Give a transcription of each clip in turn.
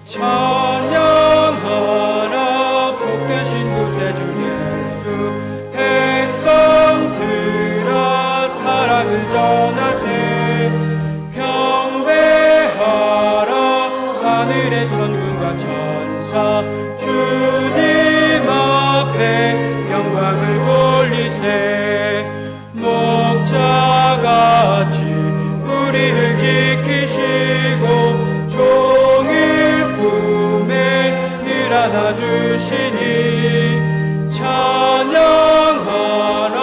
찬양하라 복되신 구세주 예수. 백성들아 사랑을 전하세. 경배하라 하늘의 천군과 천사. 주님 앞에 영광을 돌리세. 목자같이 우리를 지키시고 종일 품에 늘 안아주시니. 찬양하라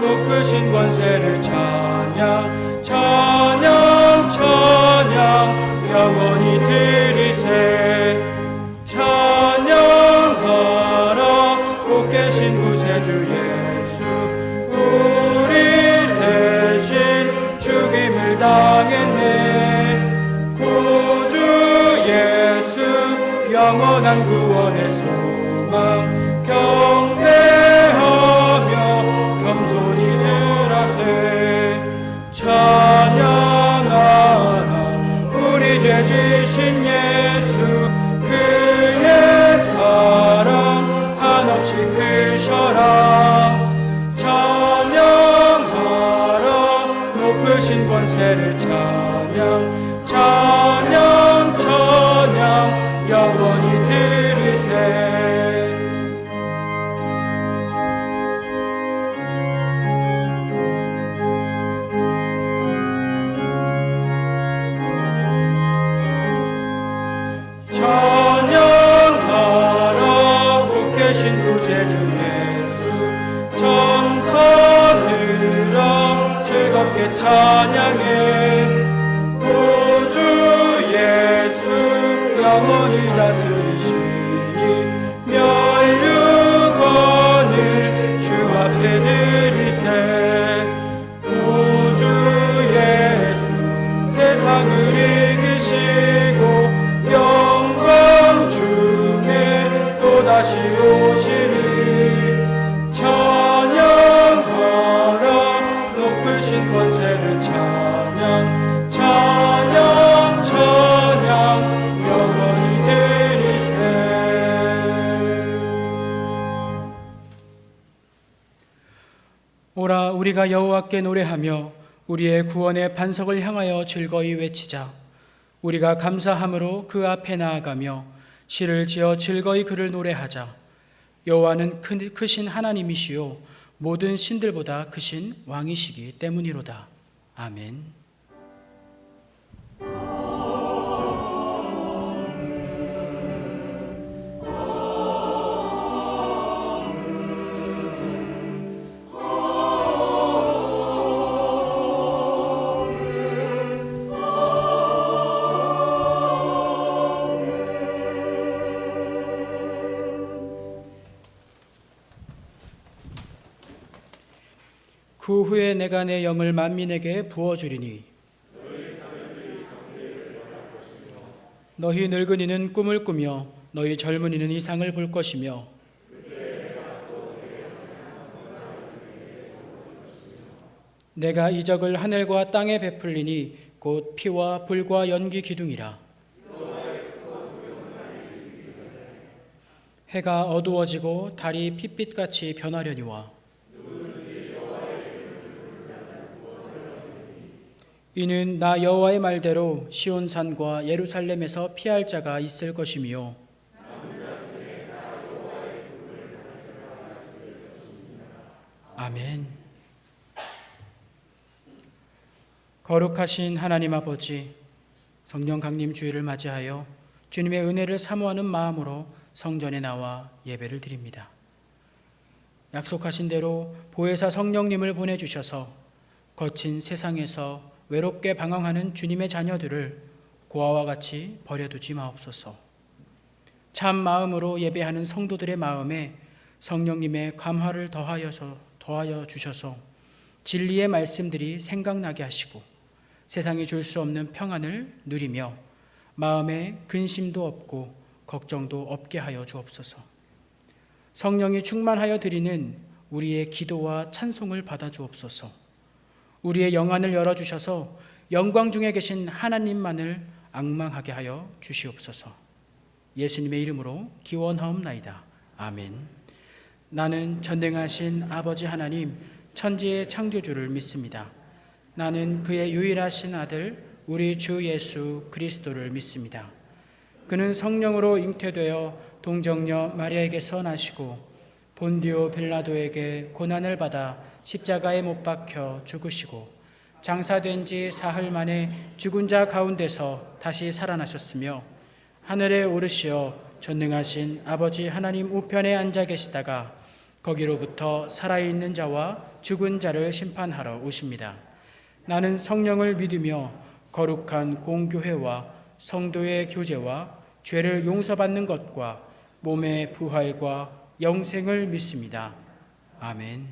높으신 권세를 찬양. 찬양 찬양 영원히 드리세. 찬양하라 복 계신 구세주 예수. 우리 대신 죽임을 당했네. 구주 예수 영원한 구원의 소망. 경배하며 겸손히 들하세. 찬양하라 우리 죄 지신 예수. 그의 사랑 한없이 크셔라. 찬양하라 높으신 권세를 찬양. 찬양 찬양 영원히 드리세. 찬양하라 복 계신 구세주 예수. 천사들아 즐겁게 찬양해. 구주 예수 영원히 다스리시니. 면류관을 주 앞에 드리세. 구주 예수 세상을 이기시고 영광 중에 또다시 오시니. 찬양하라 높으신 권세를 찬양. 찬양 찬양 영원히 드리세. 오라 우리가 여호와께 노래하며 우리의 구원의 반석을 향하여 즐거이 외치자. 우리가 감사함으로 그 앞에 나아가며 시를 지어 즐거이 그를 노래하자. 여호와는 크신 하나님이시요 모든 신들보다 크신 왕이시기 때문이로다. 아멘. 그 후에 내가 내 영을 만민에게 부어주리니. 너희 늙은이는 꿈을 꾸며 너희 젊은이는 이상을 볼 것이며 내가 이적을 하늘과 땅에 베풀리니 곧 피와 불과 연기 기둥이라. 해가 어두워지고 달이 핏빛같이 변하려니와 이는 나 여호와의 말대로 시온산과 예루살렘에서 피할 자가 있을 것이며 아멘. 거룩하신 하나님 아버지, 성령 강림 주일을 맞이하여 주님의 은혜를 사모하는 마음으로 성전에 나와 예배를 드립니다. 약속하신 대로 보혜사 성령님을 보내주셔서 거친 세상에서 외롭게 방황하는 주님의 자녀들을 고아와 같이 버려두지 마옵소서. 참 마음으로 예배하는 성도들의 마음에 성령님의 감화를 더하여 주셔서 진리의 말씀들이 생각나게 하시고 세상이 줄 수 없는 평안을 누리며 마음에 근심도 없고 걱정도 없게 하여 주옵소서. 성령이 충만하여 드리는 우리의 기도와 찬송을 받아 주옵소서. 우리의 영안을 열어주셔서 영광 중에 계신 하나님만을 앙망하게 하여 주시옵소서. 예수님의 이름으로 기원하옵나이다. 아멘. 나는 전능하신 아버지 하나님, 천지의 창조주를 믿습니다. 나는 그의 유일하신 아들 우리 주 예수 그리스도를 믿습니다. 그는 성령으로 잉태되어 동정녀 마리아에게서 나시고 본디오 빌라도에게 고난을 받아 십자가에 못 박혀 죽으시고 장사된 지 사흘 만에 죽은 자 가운데서 다시 살아나셨으며 하늘에 오르시어 전능하신 아버지 하나님 우편에 앉아 계시다가 거기로부터 살아있는 자와 죽은 자를 심판하러 오십니다. 나는 성령을 믿으며 거룩한 공교회와 성도의 교제와 죄를 용서받는 것과 몸의 부활과 영생을 믿습니다. 아멘.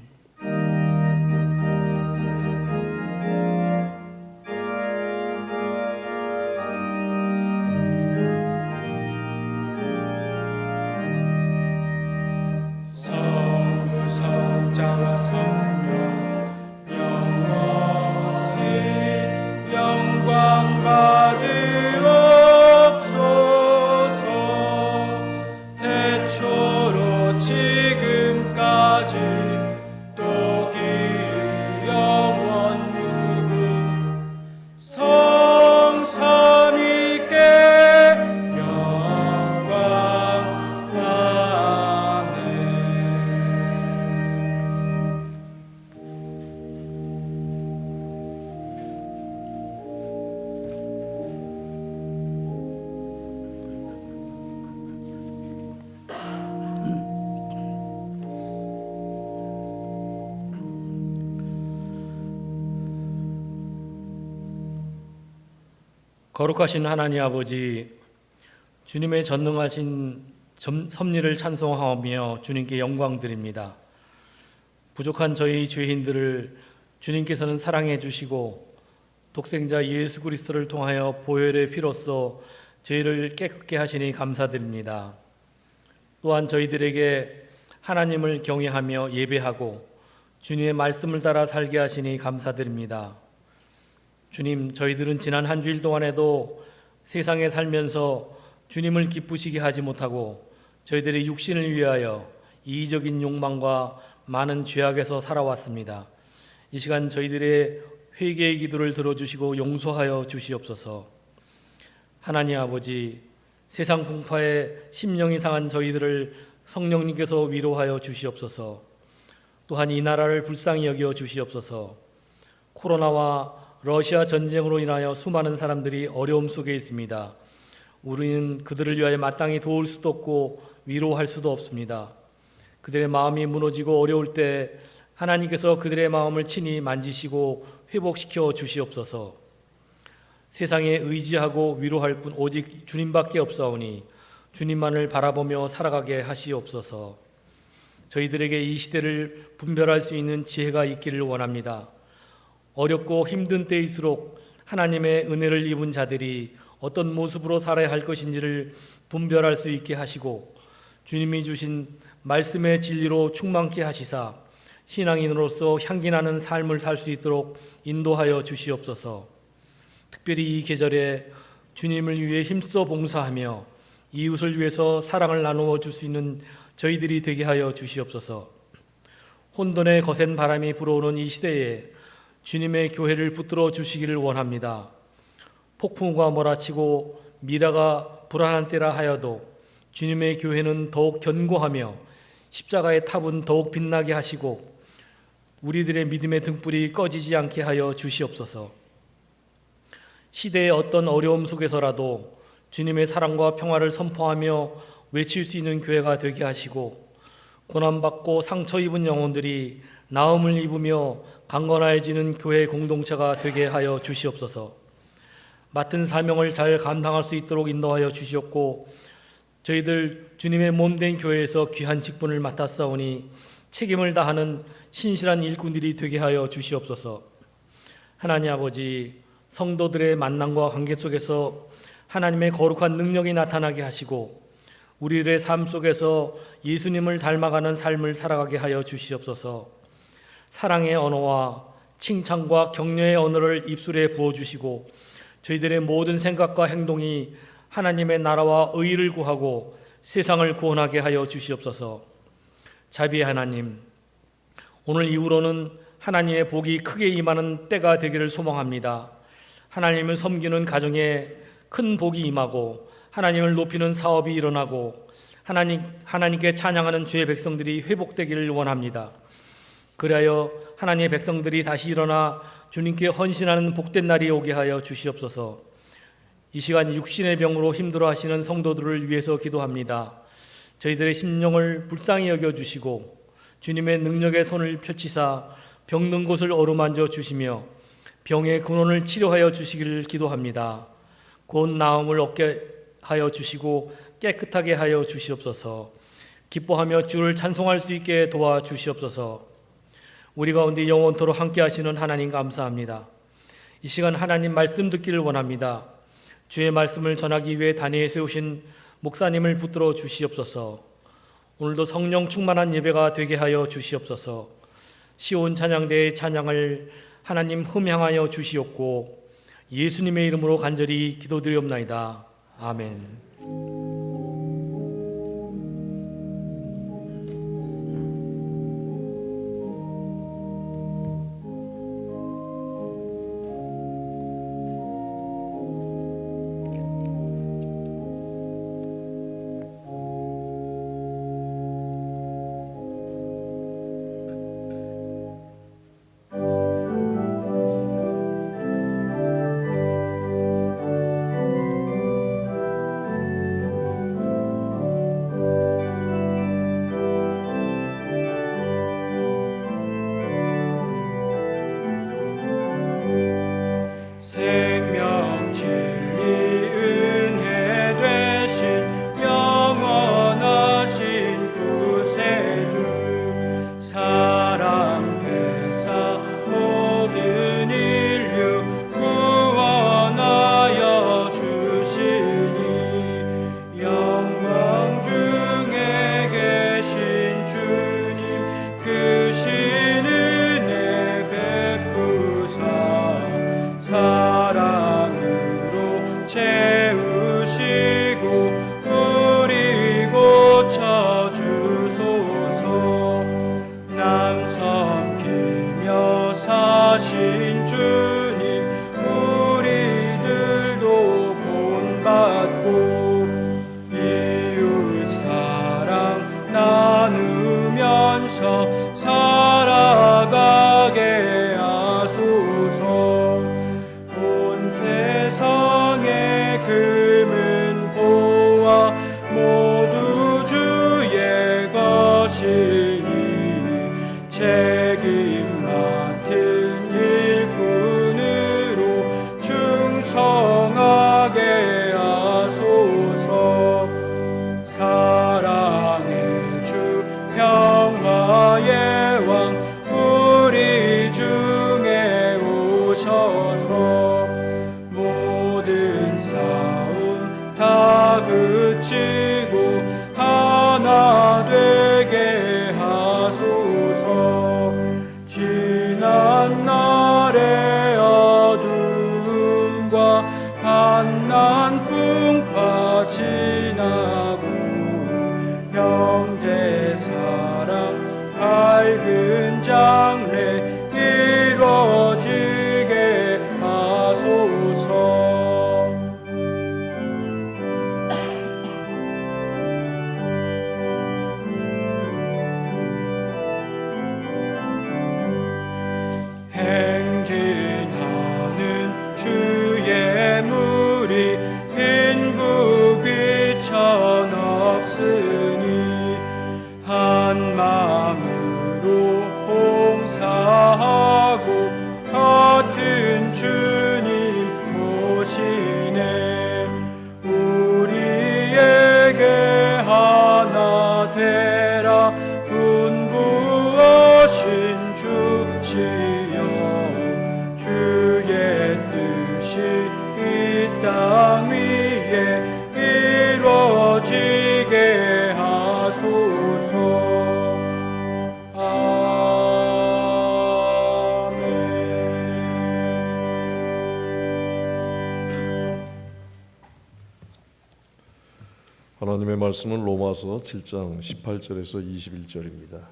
성부 성자와 성령 영원히 영광 받으옵소서. 태초로 지금까지 또 기의 영원 무궁 성삼위께 영광. 거룩하신 하나님 아버지, 주님의 전능하신 섭리를 찬송하며 주님께 영광 드립니다. 부족한 저희 죄인들을 주님께서는 사랑해 주시고 독생자 예수 그리스도를 통하여 보혈의 피로써 저희를 깨끗게 하시니 감사드립니다. 또한 저희들에게 하나님을 경외하며 예배하고 주님의 말씀을 따라 살게 하시니 감사드립니다. 주님, 저희들은 지난 한 주일 동안에도 세상에 살면서 주님을 기쁘시게 하지 못하고 저희들의 육신을 위하여 이기적인 욕망과 많은 죄악에서 살아왔습니다. 이 시간 저희들의 회개의 기도를 들어주시고 용서하여 주시옵소서. 하나님 아버지, 세상 풍파에 심령이 상한 저희들을 성령님께서 위로하여 주시옵소서. 또한 이 나라를 불쌍히 여겨 주시옵소서. 코로나와 러시아 전쟁으로 인하여 수많은 사람들이 어려움 속에 있습니다. 우리는 그들을 위하여 마땅히 도울 수도 없고 위로할 수도 없습니다. 그들의 마음이 무너지고 어려울 때 하나님께서 그들의 마음을 친히 만지시고 회복시켜 주시옵소서. 세상에 의지하고 위로할 분 오직 주님밖에 없사오니 주님만을 바라보며 살아가게 하시옵소서. 저희들에게 이 시대를 분별할 수 있는 지혜가 있기를 원합니다. 어렵고 힘든 때일수록 하나님의 은혜를 입은 자들이 어떤 모습으로 살아야 할 것인지를 분별할 수 있게 하시고 주님이 주신 말씀의 진리로 충만케 하시사 신앙인으로서 향기나는 삶을 살 수 있도록 인도하여 주시옵소서. 특별히 이 계절에 주님을 위해 힘써 봉사하며 이웃을 위해서 사랑을 나누어 줄 수 있는 저희들이 되게 하여 주시옵소서. 혼돈의 거센 바람이 불어오는 이 시대에 주님의 교회를 붙들어 주시기를 원합니다. 폭풍과 몰아치고 미라가 불안한 때라 하여도 주님의 교회는 더욱 견고하며 십자가의 탑은 더욱 빛나게 하시고 우리들의 믿음의 등불이 꺼지지 않게 하여 주시옵소서. 시대의 어떤 어려움 속에서라도 주님의 사랑과 평화를 선포하며 외칠 수 있는 교회가 되게 하시고 고난받고 상처 입은 영혼들이 나음을 입으며 강건해지는 교회 공동체가 되게 하여 주시옵소서. 맡은 사명을 잘 감당할 수 있도록 인도하여 주시옵고 저희들 주님의 몸된 교회에서 귀한 직분을 맡았사오니 책임을 다하는 신실한 일꾼들이 되게 하여 주시옵소서. 하나님 아버지, 성도들의 만남과 관계 속에서 하나님의 거룩한 능력이 나타나게 하시고 우리들의 삶 속에서 예수님을 닮아가는 삶을 살아가게 하여 주시옵소서. 사랑의 언어와 칭찬과 격려의 언어를 입술에 부어주시고 저희들의 모든 생각과 행동이 하나님의 나라와 의를 구하고 세상을 구원하게 하여 주시옵소서. 자비의 하나님, 오늘 이후로는 하나님의 복이 크게 임하는 때가 되기를 소망합니다. 하나님을 섬기는 가정에 큰 복이 임하고 하나님을 높이는 사업이 일어나고 하나님께 찬양하는 주의 백성들이 회복되기를 원합니다. 그리하여 하나님의 백성들이 다시 일어나 주님께 헌신하는 복된 날이 오게 하여 주시옵소서. 이 시간 육신의 병으로 힘들어하시는 성도들을 위해서 기도합니다. 저희들의 심령을 불쌍히 여겨주시고 주님의 능력의 손을 펼치사 병든 곳을 어루만져 주시며 병의 근원을 치료하여 주시기를 기도합니다. 곧 나음을 얻게 하여 주시고 깨끗하게 하여 주시옵소서. 기뻐하며 주를 찬송할 수 있게 도와주시옵소서. 우리 가운데 영원토록 함께 하시는 하나님 감사합니다. 이 시간 하나님 말씀 듣기를 원합니다. 주의 말씀을 전하기 위해 단위에 세우신 목사님을 붙들어 주시옵소서. 오늘도 성령 충만한 예배가 되게 하여 주시옵소서. 시온 찬양대의 찬양을 하나님 흠향하여 주시옵고 예수님의 이름으로 간절히 기도드리옵나이다. 아멘. 사랑으로 채우시고 우리 고쳐주소서. 남 섬기며 사신 주님 우리들도 본받고 이웃 사랑 나누면서 살아가게 하소서. 온 세상의 금은 보화 모두 주의 것이니 책임 맡은 일꾼으로 충성하게 하소서. 사랑의 주 평화의 왕 우리 중에 오셔서 모든 싸움 다 그치고 하나 되게 하소서. 지난 날의 어두움과 환난 풍파 지나고 형제 사랑 밝은 장래 이루어지게 하소서. 행진하는 주의 무리 빈부귀천 없으니 한 마음으로 봉사하고 같은 주님 모시네. 우리에게 하나 되라 분부하신 주시여. 주의 뜻이 이 땅 위에 이루어지게 하소서. 아멘. 하나님의 말씀은 로마서 7장 18절에서 21절입니다.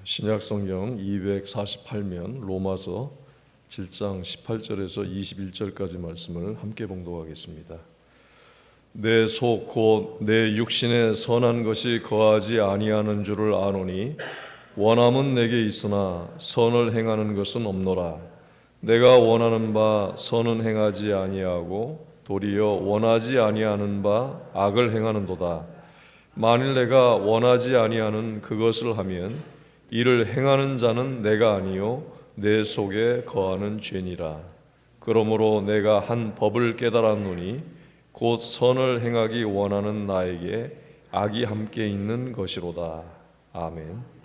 신약성경 248면 로마서 7장 18절에서 21절까지 말씀을 함께 봉독하겠습니다. 내 속 곧 내 육신에 선한 것이 거하지 아니하는 줄을 아노니 원함은 내게 있으나 선을 행하는 것은 없노라. 내가 원하는 바 선은 행하지 아니하고 도리어 원하지 아니하는 바 악을 행하는도다. 만일 내가 원하지 아니하는 그것을 하면 이를 행하는 자는 내가 아니요 내 속에 거하는 죄니라. 그러므로 내가 한 법을 깨달았노니 곧 선을 행하기 원하는 나에게 악이 함께 있는 것이로다. 아멘.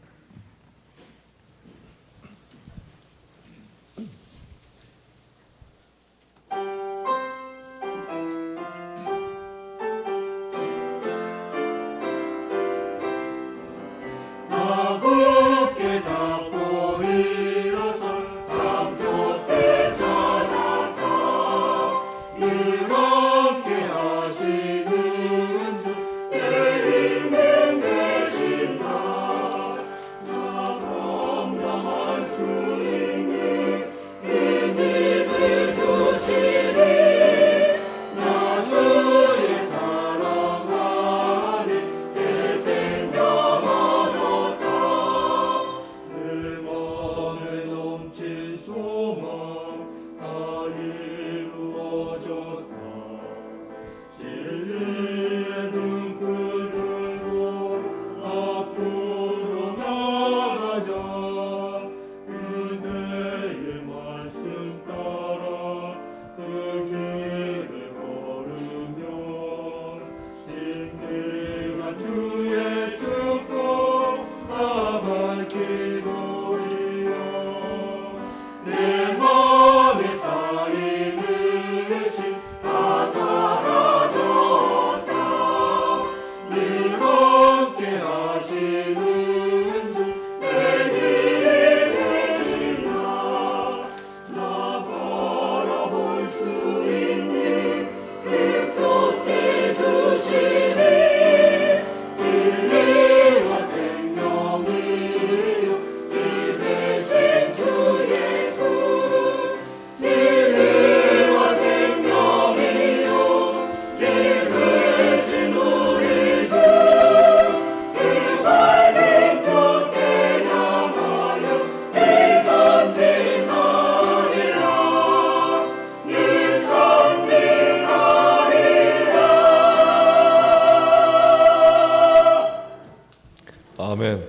아멘.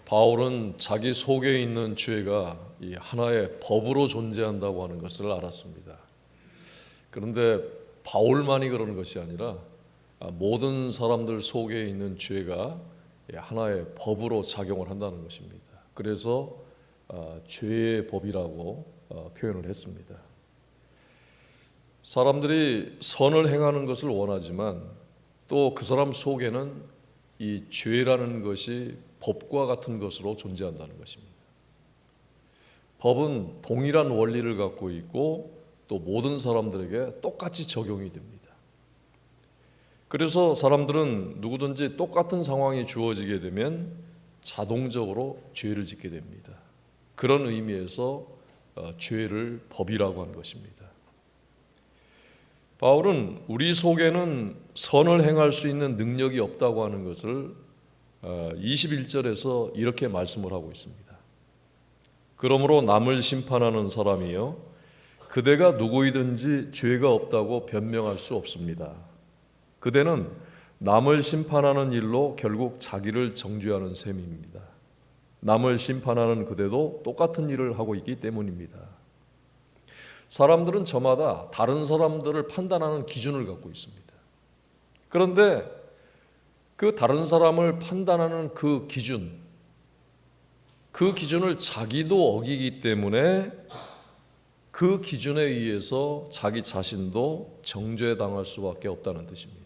바울은 자기 속에 있는 죄가 이 하나의 법으로 존재한다고 하는 것을 알았습니다. 그런데 바울만이 그러는 것이 아니라 모든 사람들 속에 있는 죄가 하나의 법으로 작용을 한다는 것입니다. 그래서 죄의 법이라고 표현을 했습니다. 사람들이 선을 행하는 것을 원하지만 또 그 사람 속에는 이 죄라는 것이 법과 같은 것으로 존재한다는 것입니다. 법은 동일한 원리를 갖고 있고 또 모든 사람들에게 똑같이 적용이 됩니다. 그래서 사람들은 누구든지 똑같은 상황이 주어지게 되면 자동적으로 죄를 짓게 됩니다. 그런 의미에서 죄를 법이라고 하는 것입니다. 바울은 우리 속에는 선을 행할 수 있는 능력이 없다고 하는 것을 21절에서 이렇게 말씀을 하고 있습니다. 그러므로 남을 심판하는 사람이요 그대가 누구이든지 죄가 없다고 변명할 수 없습니다. 그대는 남을 심판하는 일로 결국 자기를 정죄하는 셈입니다. 남을 심판하는 그대도 똑같은 일을 하고 있기 때문입니다. 사람들은 저마다 다른 사람들을 판단하는 기준을 갖고 있습니다. 그런데 그 다른 사람을 판단하는 그 기준을 자기도 어기기 때문에 그 기준에 의해서 자기 자신도 정죄당할 수밖에 없다는 뜻입니다.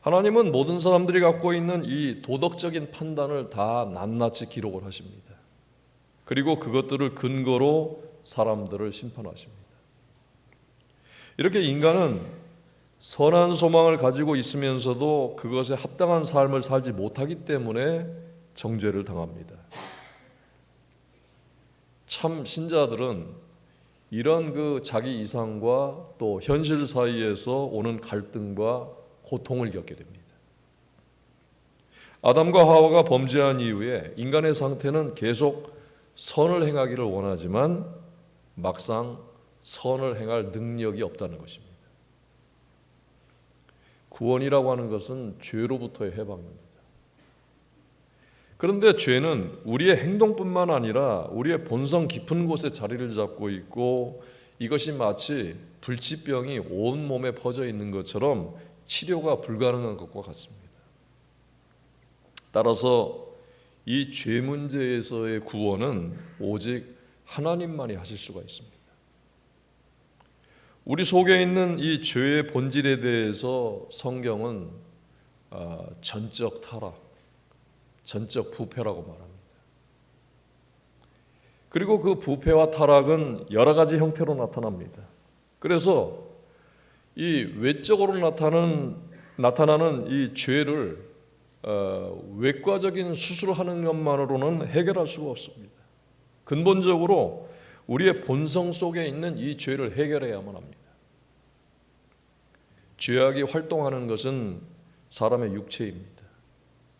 하나님은 모든 사람들이 갖고 있는 이 도덕적인 판단을 다 낱낱이 기록을 하십니다. 그리고 그것들을 근거로 사람들을 심판하십니다. 이렇게 인간은 선한 소망을 가지고 있으면서도 그것에 합당한 삶을 살지 못하기 때문에 정죄를 당합니다. 참 신자들은 이런 그 자기 이상과 또 현실 사이에서 오는 갈등과 고통을 겪게 됩니다. 아담과 하와가 범죄한 이후에 인간의 상태는 계속 선을 행하기를 원하지만 막상 선을 행할 능력이 없다는 것입니다. 구원이라고 하는 것은 죄로부터의 해방입니다. 그런데 죄는 우리의 행동뿐만 아니라 우리의 본성 깊은 곳에 자리를 잡고 있고 이것이 마치 불치병이 온 몸에 퍼져 있는 것처럼 치료가 불가능한 것과 같습니다. 따라서 이 죄 문제에서의 구원은 오직 하나님만이 하실 수가 있습니다. 우리 속에 있는 이 죄의 본질에 대해서 성경은 전적 타락, 전적 부패라고 말합니다. 그리고 그 부패와 타락은 여러 가지 형태로 나타납니다. 그래서 이 외적으로 나타나는 이 죄를 외과적인 수술을 하는 것만으로는 해결할 수가 없습니다. 근본적으로 우리의 본성 속에 있는 이 죄를 해결해야만 합니다. 죄악이 활동하는 것은 사람의 육체입니다.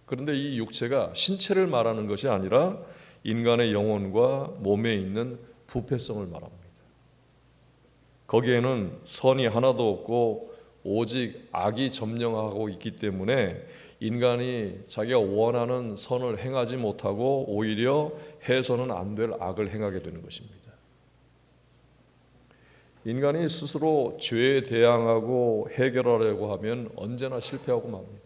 그런데 이 육체가 신체를 말하는 것이 아니라 인간의 영혼과 몸에 있는 부패성을 말합니다. 거기에는 선이 하나도 없고 오직 악이 점령하고 있기 때문에 인간이 자기가 원하는 선을 행하지 못하고 오히려 해서는 안 될 악을 행하게 되는 것입니다. 인간이 스스로 죄에 대항하고 해결하려고 하면 언제나 실패하고 맙니다.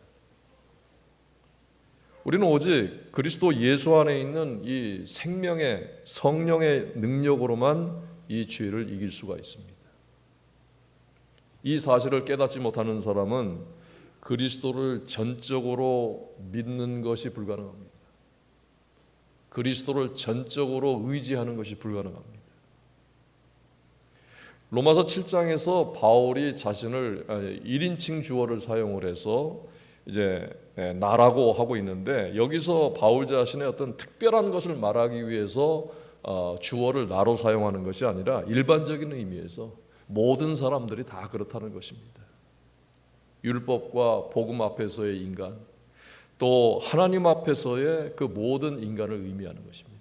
우리는 오직 그리스도 예수 안에 있는 이 생명의 성령의 능력으로만 이 죄를 이길 수가 있습니다. 이 사실을 깨닫지 못하는 사람은 그리스도를 전적으로 믿는 것이 불가능합니다. 그리스도를 전적으로 의지하는 것이 불가능합니다. 로마서 7장에서 바울이 자신을 1인칭 주어를 사용을 해서 이제 나라고 하고 있는데 여기서 바울 자신의 어떤 특별한 것을 말하기 위해서 주어를 나로 사용하는 것이 아니라 일반적인 의미에서 모든 사람들이 다 그렇다는 것입니다. 율법과 복음 앞에서의 인간, 또 하나님 앞에서의 그 모든 인간을 의미하는 것입니다.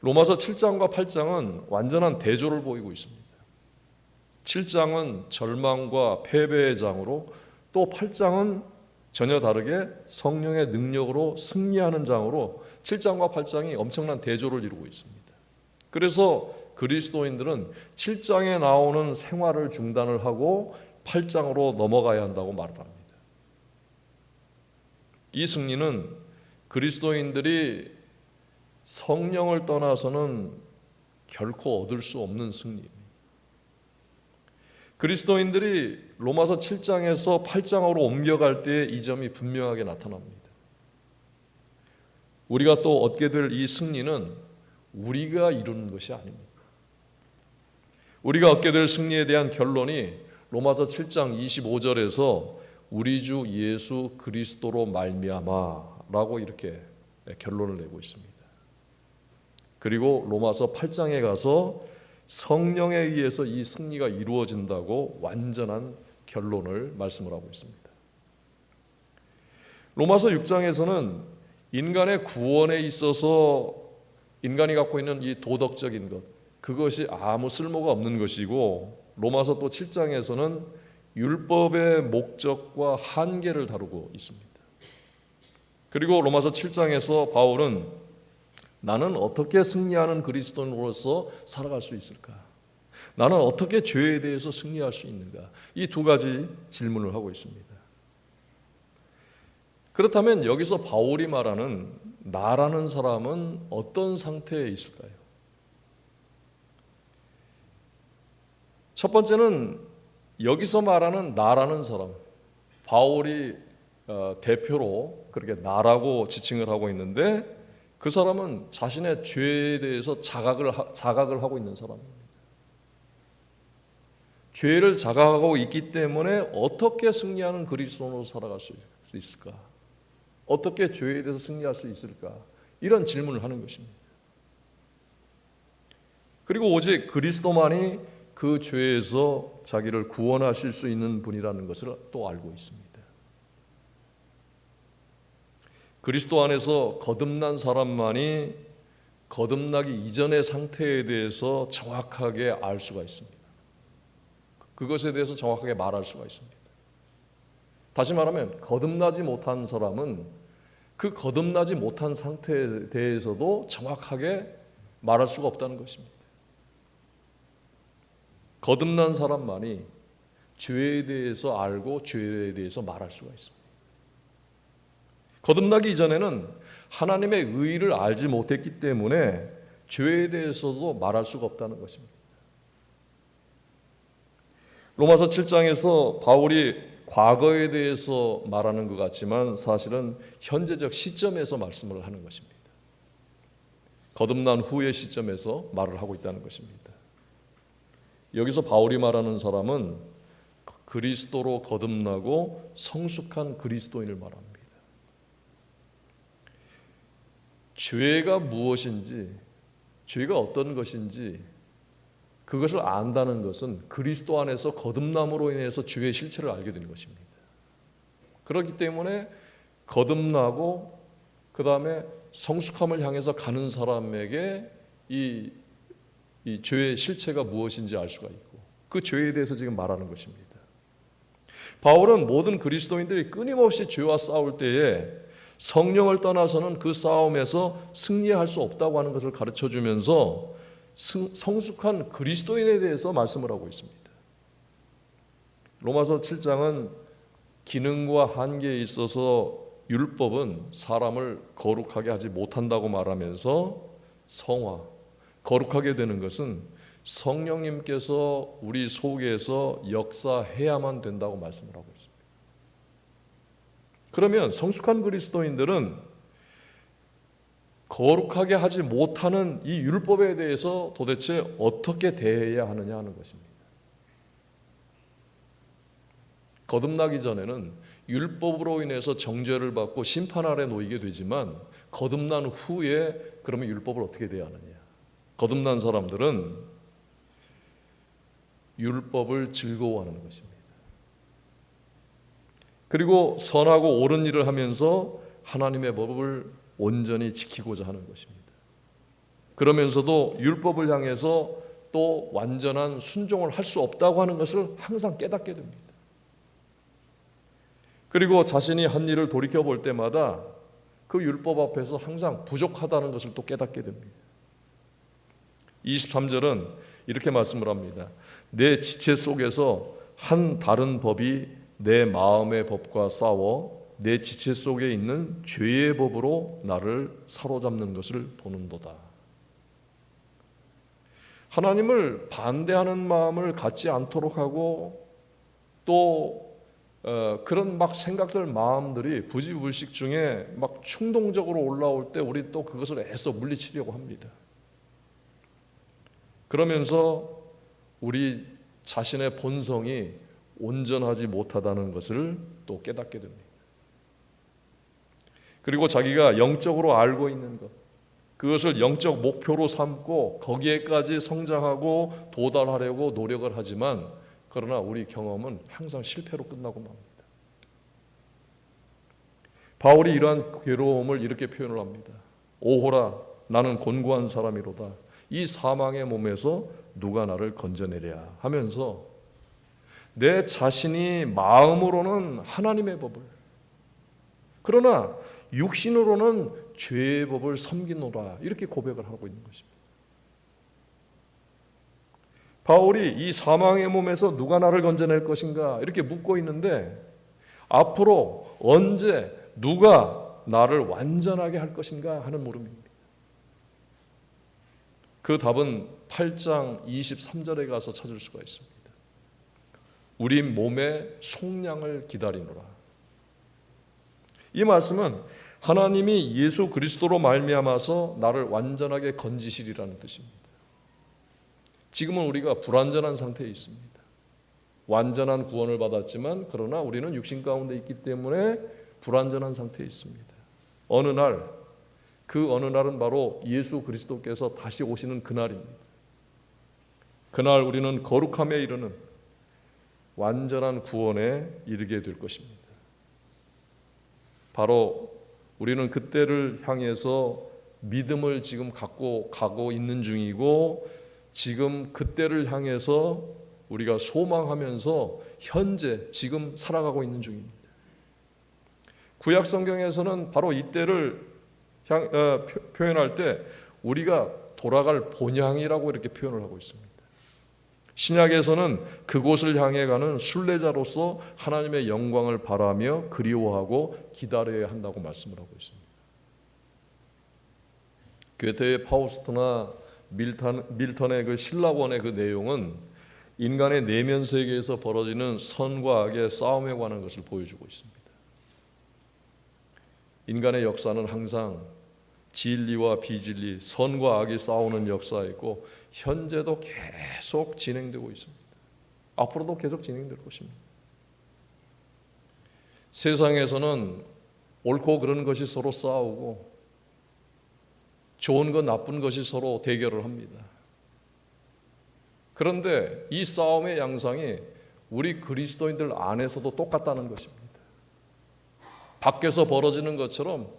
로마서 7장과 8장은 완전한 대조를 보이고 있습니다. 7장은 절망과 패배의 장으로 또 8장은 전혀 다르게 성령의 능력으로 승리하는 장으로 7장과 8장이 엄청난 대조를 이루고 있습니다. 그래서 그리스도인들은 7장에 나오는 생활을 중단을 하고 8장으로 넘어가야 한다고 말을 합니다. 이 승리는 그리스도인들이 성령을 떠나서는 결코 얻을 수 없는 승리입니다. 그리스도인들이 로마서 7장에서 8장으로 옮겨갈 때 이 점이 분명하게 나타납니다. 우리가 또 얻게 될 이 승리는 우리가 이루는 것이 아닙니다. 우리가 얻게 될 승리에 대한 결론이 로마서 7장 25절에서 우리 주 예수 그리스도로 말미암아라고 이렇게 결론을 내고 있습니다. 그리고 로마서 8장에 가서 성령에 의해서 이 승리가 이루어진다고 완전한 결론을 말씀을 하고 있습니다. 로마서 6장에서는 인간의 구원에 있어서 인간이 갖고 있는 이 도덕적인 것, 그것이 아무 쓸모가 없는 것이고, 로마서 또 7장에서는 율법의 목적과 한계를 다루고 있습니다. 그리고 로마서 7장에서 바울은 나는 어떻게 승리하는 그리스도인으로서 살아갈 수 있을까? 나는 어떻게 죄에 대해서 승리할 수 있는가? 이 두 가지 질문을 하고 있습니다. 그렇다면 여기서 바울이 말하는 나라는 사람은 어떤 상태에 있을까요? 첫 번째는 여기서 말하는 나라는 사람, 바울이 대표로 그렇게 나라고 지칭을 하고 있는데 그 사람은 자신의 죄에 대해서 자각을 하고 있는 사람입니다. 죄를 자각하고 있기 때문에 어떻게 승리하는 그리스도인으로 살아갈 수 있을까? 어떻게 죄에 대해서 승리할 수 있을까? 이런 질문을 하는 것입니다. 그리고 오직 그리스도만이 그 죄에서 자기를 구원하실 수 있는 분이라는 것을 또 알고 있습니다. 그리스도 안에서 거듭난 사람만이 거듭나기 이전의 상태에 대해서 정확하게 알 수가 있습니다. 그것에 대해서 정확하게 말할 수가 있습니다. 다시 말하면 거듭나지 못한 사람은 그 거듭나지 못한 상태에 대해서도 정확하게 말할 수가 없다는 것입니다. 거듭난 사람만이 죄에 대해서 알고 죄에 대해서 말할 수가 있습니다. 거듭나기 이전에는 하나님의 의를 알지 못했기 때문에 죄에 대해서도 말할 수가 없다는 것입니다. 로마서 7장에서 바울이 과거에 대해서 말하는 것 같지만 사실은 현재적 시점에서 말씀을 하는 것입니다. 거듭난 후의 시점에서 말을 하고 있다는 것입니다. 여기서 바울이 말하는 사람은 그리스도로 거듭나고 성숙한 그리스도인을 말합니다. 죄가 무엇인지, 죄가 어떤 것인지 그것을 안다는 것은 그리스도 안에서 거듭남으로 인해서 죄의 실체를 알게 된 것입니다. 그렇기 때문에 거듭나고 그 다음에 성숙함을 향해서 가는 사람에게 이 죄의 실체가 무엇인지 알 수가 있고 그 죄에 대해서 지금 말하는 것입니다. 바울은 모든 그리스도인들이 끊임없이 죄와 싸울 때에 성령을 떠나서는 그 싸움에서 승리할 수 없다고 하는 것을 가르쳐주면서 성숙한 그리스도인에 대해서 말씀을 하고 있습니다. 로마서 7장은 기능과 한계에 있어서 율법은 사람을 거룩하게 하지 못한다고 말하면서 성화, 거룩하게 되는 것은 성령님께서 우리 속에서 역사해야만 된다고 말씀을 하고 있습니다. 그러면 성숙한 그리스도인들은 거룩하게 하지 못하는 이 율법에 대해서 도대체 어떻게 대해야 하느냐 하는 것입니다. 거듭나기 전에는 율법으로 인해서 정죄를 받고 심판 아래 놓이게 되지만 거듭난 후에 그러면 율법을 어떻게 대해야 하느냐? 거듭난 사람들은 율법을 즐거워하는 것입니다. 그리고 선하고 옳은 일을 하면서 하나님의 법을 온전히 지키고자 하는 것입니다. 그러면서도 율법을 향해서 또 완전한 순종을 할 수 없다고 하는 것을 항상 깨닫게 됩니다. 그리고 자신이 한 일을 돌이켜 볼 때마다 그 율법 앞에서 항상 부족하다는 것을 또 깨닫게 됩니다. 23절은 이렇게 말씀을 합니다. 내 지체 속에서 한 다른 법이 내 마음의 법과 싸워 내 지체 속에 있는 죄의 법으로 나를 사로잡는 것을 보는도다. 하나님을 반대하는 마음을 갖지 않도록 하고 또 그런 막 생각들 마음들이 부지불식 중에 막 충동적으로 올라올 때 우리 또 그것을 애써 물리치려고 합니다. 그러면서 우리 자신의 본성이 온전하지 못하다는 것을 또 깨닫게 됩니다. 그리고 자기가 영적으로 알고 있는 것, 그것을 영적 목표로 삼고 거기에까지 성장하고 도달하려고 노력을 하지만 그러나 우리 경험은 항상 실패로 끝나고 맙니다. 바울이 이러한 괴로움을 이렇게 표현을 합니다. 오호라 나는 곤고한 사람이로다. 이 사망의 몸에서 누가 나를 건져내랴 하면서 내 자신이 마음으로는 하나님의 법을 그러나 육신으로는 죄의 법을 섬기노라 이렇게 고백을 하고 있는 것입니다. 바울이 이 사망의 몸에서 누가 나를 건져낼 것인가 이렇게 묻고 있는데 앞으로 언제 누가 나를 완전하게 할 것인가 하는 물음입니다. 그 답은 8장 23절에 가서 찾을 수가 있습니다. 우리 몸의 속량을 기다리노라. 이 말씀은 하나님이 예수 그리스도로 말미암아서 나를 완전하게 건지시리라는 뜻입니다. 지금은 우리가 불완전한 상태에 있습니다. 완전한 구원을 받았지만 그러나 우리는 육신 가운데 있기 때문에 불완전한 상태에 있습니다. 어느 날, 그 어느 날은 바로 예수 그리스도께서 다시 오시는 그날입니다. 그날 우리는 거룩함에 이르는 완전한 구원에 이르게 될 것입니다. 바로 우리는 그때를 향해서 믿음을 지금 갖고 가고 있는 중이고, 지금 그때를 향해서 우리가 소망하면서 현재 지금 살아가고 있는 중입니다. 구약 성경에서는 바로 이때를 표현할 때 우리가 돌아갈 본향이라고 이렇게 표현을 하고 있습니다. 신약에서는 그곳을 향해 가는 순례자로서 하나님의 영광을 바라며 그리워하고 기다려야 한다고 말씀을 하고 있습니다. 괴테의 파우스트나 밀턴의 그 신라원의 그 내용은 인간의 내면 세계에서 벌어지는 선과 악의 싸움에 관한 것을 보여주고 있습니다. 인간의 역사는 항상 진리와 비진리, 선과 악이 싸우는 역사이고 현재도 계속 진행되고 있습니다. 앞으로도 계속 진행될 것입니다. 세상에서는 옳고 그른 것이 서로 싸우고 좋은 것 나쁜 것이 서로 대결을 합니다. 그런데 이 싸움의 양상이 우리 그리스도인들 안에서도 똑같다는 것입니다. 밖에서 벌어지는 것처럼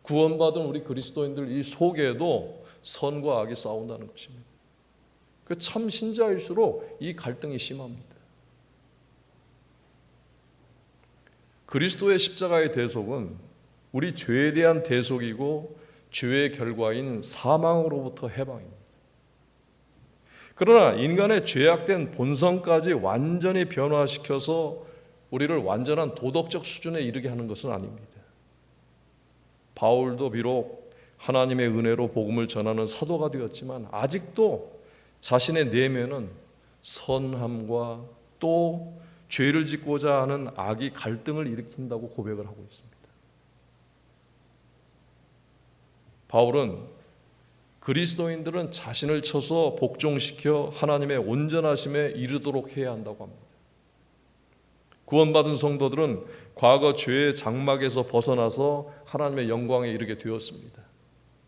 구원받은 우리 그리스도인들 이 속에도 선과 악이 싸운다는 것입니다. 그 참 신자일수록 이 갈등이 심합니다. 그리스도의 십자가의 대속은 우리 죄에 대한 대속이고 죄의 결과인 사망으로부터 해방입니다. 그러나 인간의 죄악된 본성까지 완전히 변화시켜서 우리를 완전한 도덕적 수준에 이르게 하는 것은 아닙니다. 바울도 비록 하나님의 은혜로 복음을 전하는 사도가 되었지만 아직도 자신의 내면은 선함과 또 죄를 짓고자 하는 악이 갈등을 일으킨다고 고백을 하고 있습니다. 바울은 그리스도인들은 자신을 쳐서 복종시켜 하나님의 온전하심에 이르도록 해야 한다고 합니다. 구원받은 성도들은 과거 죄의 장막에서 벗어나서 하나님의 영광에 이르게 되었습니다.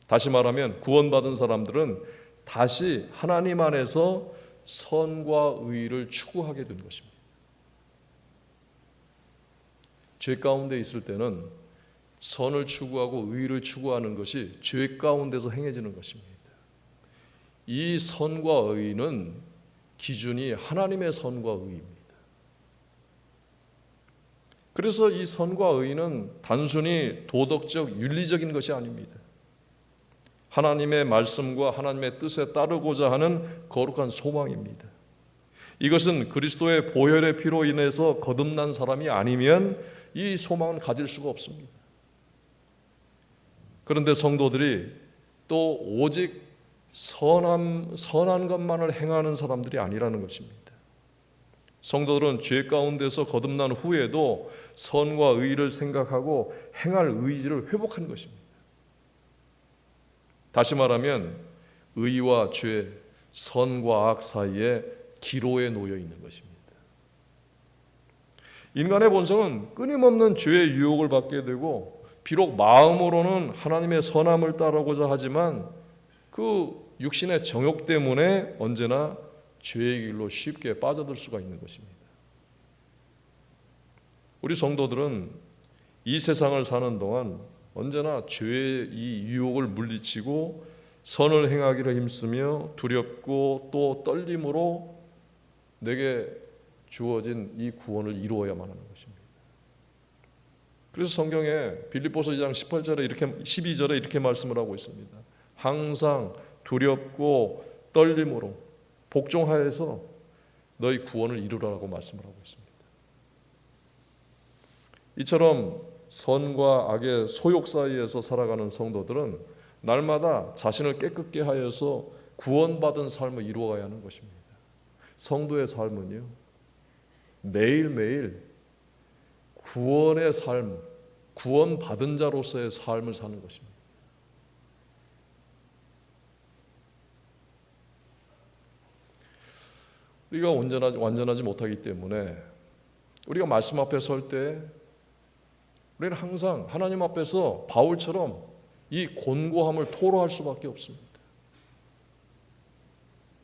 다시 말하면 구원받은 사람들은 다시 하나님 안에서 선과 의를 추구하게 된 것입니다. 죄 가운데 있을 때는 선을 추구하고 의를 추구하는 것이 죄 가운데서 행해지는 것입니다. 이 선과 의는 기준이 하나님의 선과 의입니다. 그래서 이 선과 의는 단순히 도덕적, 윤리적인 것이 아닙니다. 하나님의 말씀과 하나님의 뜻에 따르고자 하는 거룩한 소망입니다. 이것은 그리스도의 보혈의 피로 인해서 거듭난 사람이 아니면 이 소망은 가질 수가 없습니다. 그런데 성도들이 또 오직 선한 것만을 행하는 사람들이 아니라는 것입니다. 성도들은 죄 가운데서 거듭난 후에도 선과 의를 생각하고 행할 의지를 회복하는 것입니다. 다시 말하면 의와 죄, 선과 악 사이에 기로에 놓여 있는 것입니다. 인간의 본성은 끊임없는 죄의 유혹을 받게 되고 비록 마음으로는 하나님의 선함을 따르고자 하지만 그 육신의 정욕 때문에 언제나 죄의 길로 쉽게 빠져들 수가 있는 것입니다. 우리 성도들은 이 세상을 사는 동안 언제나 죄의 이 유혹을 물리치고 선을 행하기를 힘쓰며 두렵고 또 떨림으로 내게 주어진 이 구원을 이루어야만 하는 것입니다. 그래서 성경에 빌립보서 2장 12절에 이렇게 말씀을 하고 있습니다. 항상 두렵고 떨림으로 복종하여서 너희 구원을 이루라고 말씀을 하고 있습니다. 이처럼 선과 악의 소욕 사이에서 살아가는 성도들은 날마다 자신을 깨끗게 하여서 구원받은 삶을 이루어가야 하는 것입니다. 성도의 삶은요, 매일매일 구원의 삶, 구원받은 자로서의 삶을 사는 것입니다. 우리가 완전하지 못하기 때문에 우리가 말씀 앞에 설 때 우리는 항상 하나님 앞에서 바울처럼 이 곤고함을 토로할 수밖에 없습니다.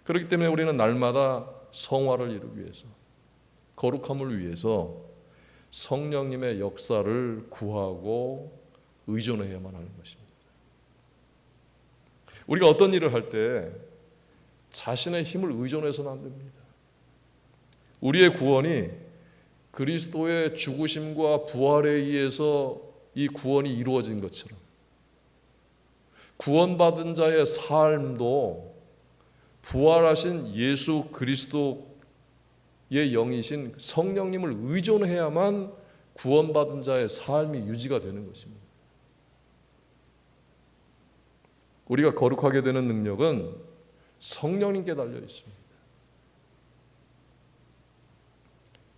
그렇기 때문에 우리는 날마다 성화를 이루기 위해서, 거룩함을 위해서 성령님의 역사를 구하고 의존해야만 하는 것입니다. 우리가 어떤 일을 할 때 자신의 힘을 의존해서는 안 됩니다. 우리의 구원이 그리스도의 죽으심과 부활에 의해서 이 구원이 이루어진 것처럼 구원받은 자의 삶도 부활하신 예수 그리스도의 영이신 성령님을 의존해야만 구원받은 자의 삶이 유지가 되는 것입니다. 우리가 거룩하게 되는 능력은 성령님께 달려 있습니다.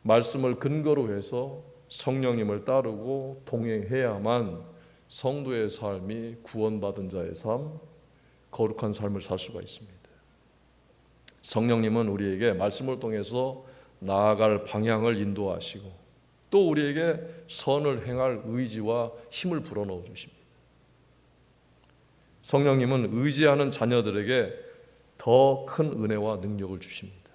말씀을 근거로 해서 성령님을 따르고 동행해야만 성도의 삶이 구원받은 자의 삶, 거룩한 삶을 살 수가 있습니다. 성령님은 우리에게 말씀을 통해서 나아갈 방향을 인도하시고 또 우리에게 선을 행할 의지와 힘을 불어넣어 주십니다. 성령님은 의지하는 자녀들에게 더 큰 은혜와 능력을 주십니다.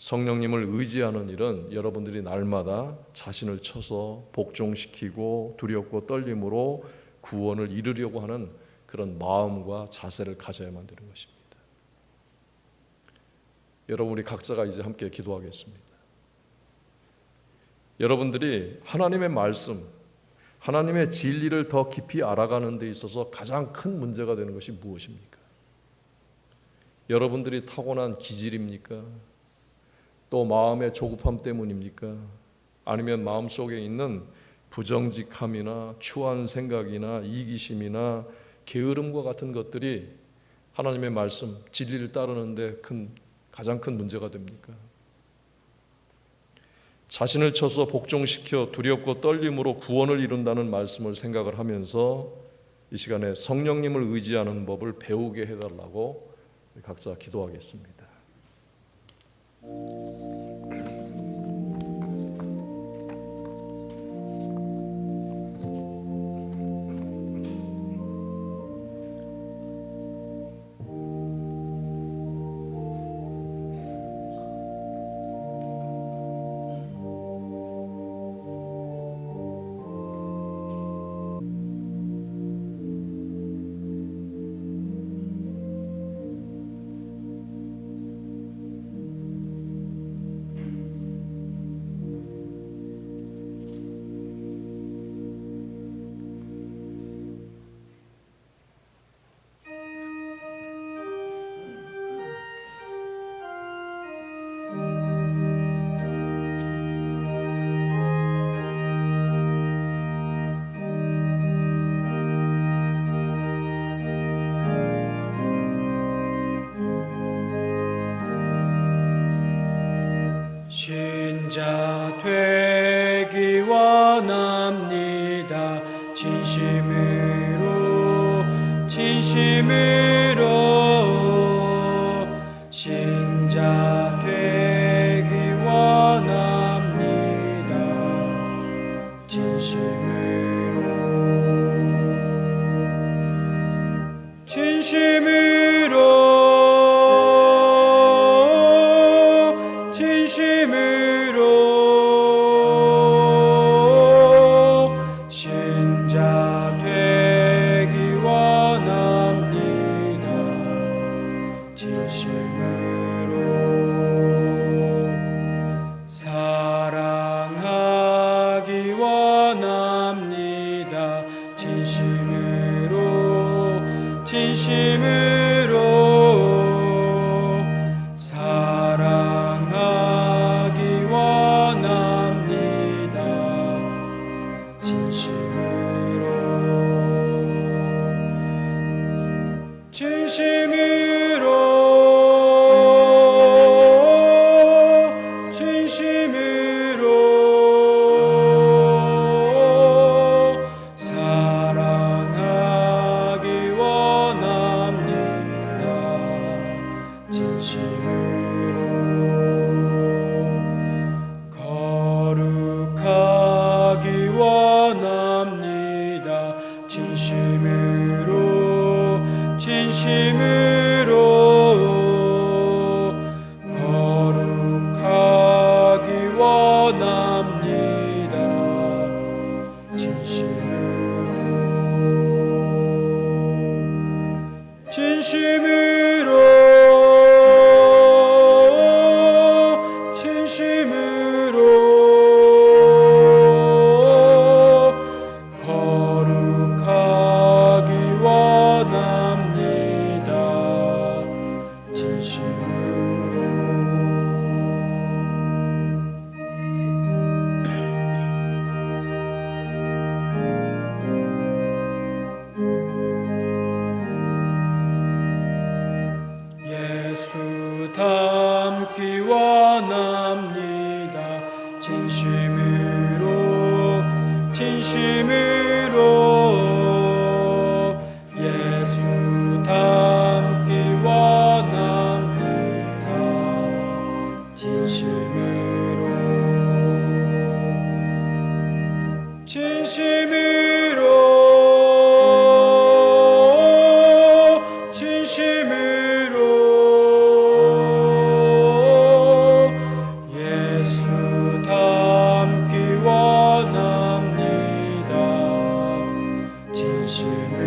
성령님을 의지하는 일은 여러분들이 날마다 자신을 쳐서 복종시키고 두렵고 떨림으로 구원을 이루려고 하는 그런 마음과 자세를 가져야만 되는 것입니다. 여러분, 우리 각자가 이제 함께 기도하겠습니다. 여러분들이 하나님의 말씀, 하나님의 진리를 더 깊이 알아가는 데 있어서 가장 큰 문제가 되는 것이 무엇입니까? 여러분들이 타고난 기질입니까? 또 마음의 조급함 때문입니까? 아니면 마음속에 있는 부정직함이나 추한 생각이나 이기심이나 게으름과 같은 것들이 하나님의 말씀, 진리를 따르는데 가장 큰 문제가 됩니까? 자신을 쳐서 복종시켜 두렵고 떨림으로 구원을 이룬다는 말씀을 생각을 하면서 이 시간에 성령님을 의지하는 법을 배우게 해달라고 각자 기도하겠습니다. 신자 되기 원합니다. 진심으로 신자 되기 원합니다. 진심으로 신자 되기 원합니다. 진심으로 사랑하기 원합니다. 진심으로 사랑하기 원합니다. 진심으로 진심으로 진심으로 거룩하기 원합니다. 진심으로 거룩하기 원합니다. 진심으로 예수 닮기 원합니다. 진심으로 예수 닮기 원합니다. 진심으로 예수 닮기 원합니다. 진심으로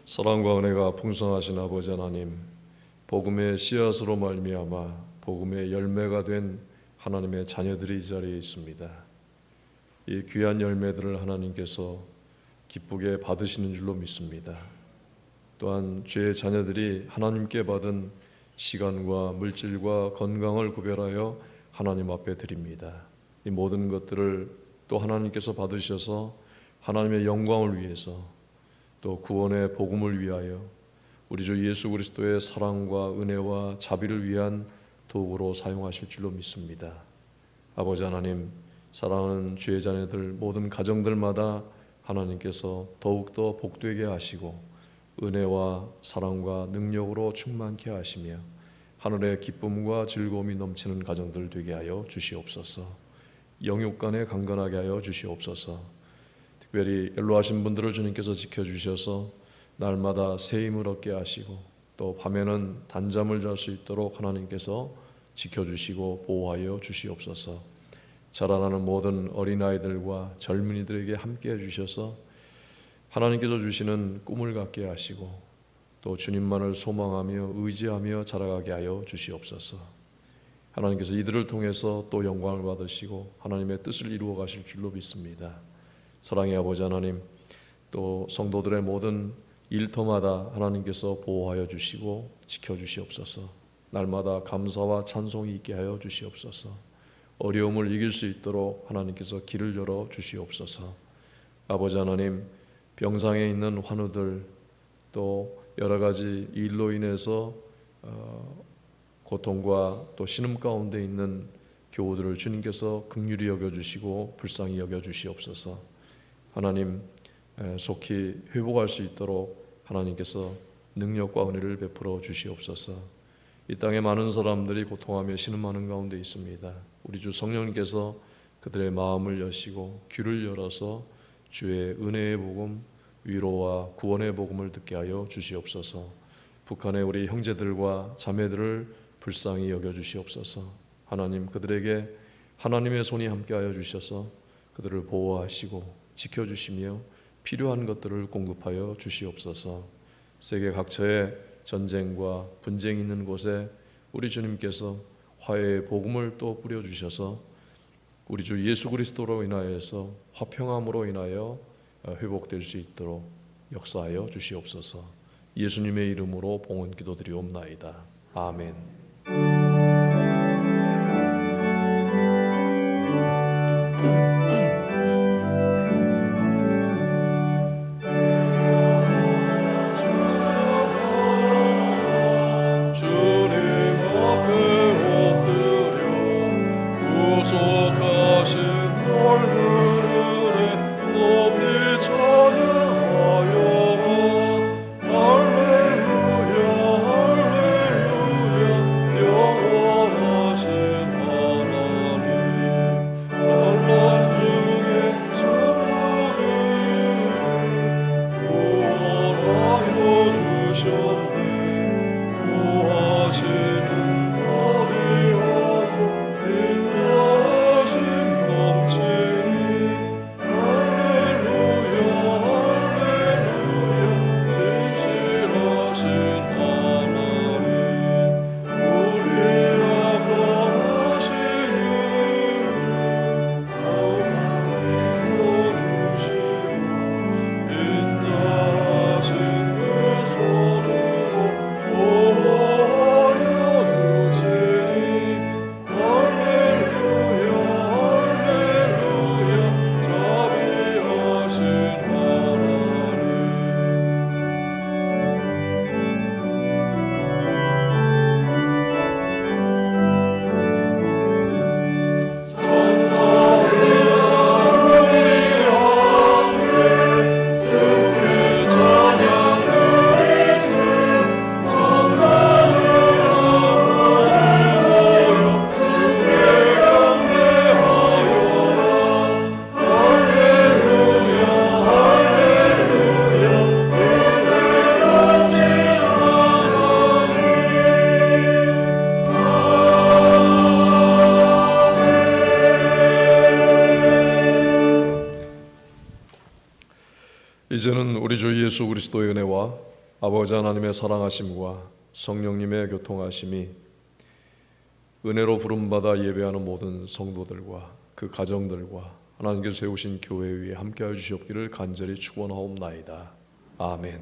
사랑과 은혜가 풍성하신 아버지 하나님, 복음의 씨앗으로 말미암아 복음의 열매가 된 하나님의 자녀들이 이 자리에 있습니다. 이 귀한 열매들을 하나님께서 기쁘게 받으시는 줄로 믿습니다. 또한 죄의 자녀들이 하나님께 받은 시간과 물질과 건강을 구별하여 하나님 앞에 드립니다. 이 모든 것들을 또 하나님께서 받으셔서 하나님의 영광을 위해서, 또 구원의 복음을 위하여 우리 주 예수 그리스도의 사랑과 은혜와 자비를 위한 도구로 사용하실 줄로 믿습니다. 아버지 하나님, 사랑하는 죄의 자녀들 모든 가정들마다 하나님께서 더욱더 복되게 하시고 은혜와 사랑과 능력으로 충만케 하시며 하늘의 기쁨과 즐거움이 넘치는 가정들 되게 하여 주시옵소서. 영육간에 강건하게 하여 주시옵소서. 특별히 연로하신 분들을 주님께서 지켜주셔서 날마다 새 힘을 얻게 하시고 또 밤에는 단잠을 잘 수 있도록 하나님께서 지켜주시고 보호하여 주시옵소서. 자라나는 모든 어린아이들과 젊은이들에게 함께 해주셔서 하나님께서 주시는 꿈을 갖게 하시고 또 주님만을 소망하며 의지하며 자라가게 하여 주시옵소서. 하나님께서 이들을 통해서 또 영광을 받으시고 하나님의 뜻을 이루어 가실 줄로 믿습니다. 사랑의 아버지 하나님, 또 성도들의 모든 일터마다 하나님께서 보호하여 주시고 지켜주시옵소서. 날마다 감사와 찬송이 있게 하여 주시옵소서. 어려움을 이길 수 있도록 하나님께서 길을 열어 주시옵소서. 아버지 하나님, 병상에 있는 환우들, 또 여러 가지 일로 인해서 고통과 또 신음 가운데 있는 교우들을 주님께서 긍휼히 여겨주시고 불쌍히 여겨주시옵소서. 하나님, 속히 회복할 수 있도록 하나님께서 능력과 은혜를 베풀어 주시옵소서. 이 땅에 많은 사람들이 고통하며 신음하는 가운데 있습니다. 우리 주 성령님께서 그들의 마음을 여시고 귀를 열어서 주의 은혜의 복음, 위로와 구원의 복음을 듣게 하여 주시옵소서. 북한의 우리 형제들과 자매들을 불쌍히 여겨주시옵소서. 하나님, 그들에게 하나님의 손이 함께하여 주셔서 그들을 보호하시고 지켜주시며 필요한 것들을 공급하여 주시옵소서. 세계 각처에 전쟁과 분쟁이 있는 곳에 우리 주님께서 화해의 복음을 또 뿌려주셔서 우리 주 예수 그리스도로 인하여서 화평함으로 인하여 회복될 수 있도록 역사하여 주시옵소서. 예수님의 이름으로 봉헌 기도드리옵나이다. 아멘. 이제는 우리 주 예수 그리스도의 은혜와 아버지 하나님의 사랑하심과 성령님의 교통하심이 은혜로 부름받아 예배하는 모든 성도들과 그 가정들과 하나님께서 세우신 교회 위에 함께하여 주시옵기를 간절히 축원하옵나이다. 아멘.